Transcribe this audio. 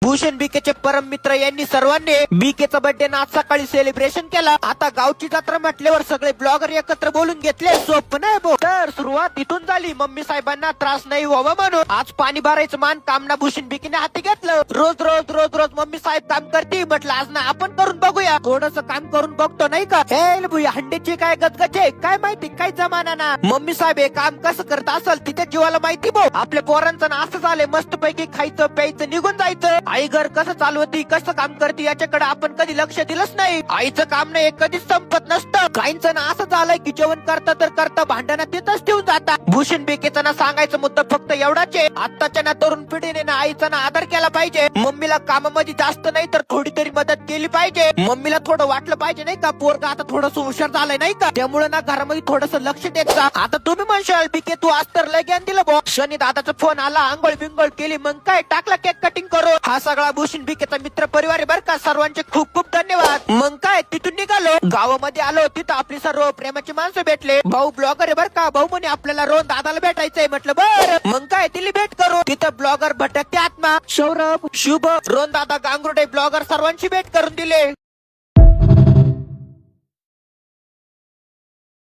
भूषण बीकेचे परम मित्र यांनी सर्वांनी बीकेचा बर्थडे आज सकाळी सेलिब्रेशन केला. आता गावची जत्रा म्हटल्यावर सगळे ब्लॉगर एकत्र बोलून घेतले. सोपं नाही भाऊ. तर सुरुवात इथून झाली. मम्मी साहेबांना त्रास नाही व्हावा म्हणून आज पाणी भरायचं मान काम ना भूषण बीकेने हाती घेतलं. रोज रोज रोज रोज मम्मी साहेब काम करते म्हटलं आज ना आपण करून बघूया. थोडस काम करून बघतो नाही का. हे भूया हंडीची काय गजगजे काय माहिती काय जमाना ना. मम्मी साहेब हे काम कसं करत असेल तिच्या जीवाला माहिती भाऊ. आपल्या पोरांचं ना असं झालंय मस्त पैकी खायचं प्यायचं निघून जायचं. आई घर कसं चालवती कसं काम करते याच्याकडे आपण कधी लक्ष दिलंच नाही. आईचं काम नाही कधीच संपत नसतं. काहींचं ना असं झालंय की जेवण करता तर करता भांडणं तिथंच ठेवून जातात. भूषण बीकेचा ना सांगायचं मुद्दा फक्त एवढाच आहे. आत्ताच्या ना तरुण पिढीने ना आईचा ना आदर केला पाहिजे. मम्मीला कामामध्ये जास्त नाही तर थोडी तरी मदत केली पाहिजे. मम्मीला थोडं वाटलं पाहिजे नाही का पोरगा आता थोडस हुशार झालंय नाही का. त्यामुळे ना घरामध्ये थोडस लक्ष देत जा. आता तुम्ही म्हणशाल बीके तू आज तर लय ज्ञान दिलं बॉ. शनी दादाचा फोन आला आंघोळ बिंगोळ केली मग काय टाकला केक कटिंग करू. हा सगळा भूषण बीकेचा मित्र परिवार बर का. सर्वांचे खूप खूप धन्यवाद. मग काय तिथून निघालो गावामध्ये आलो. तिथं आपली सर्व प्रेमाची माणसं भेटले. भाऊ ब्लॉगर आहे बर का. भाऊ म्हणे आपल्याला रोज दादाला भेटायचंय म्हटलं बरं. मग काय दिली भेट करू. तिथं ब्लॉगर भटकते आत्मा सौरभ शुभ रोहन दादा गांगुर्डे ब्लॉगर सर्वांची भेट करून दिले.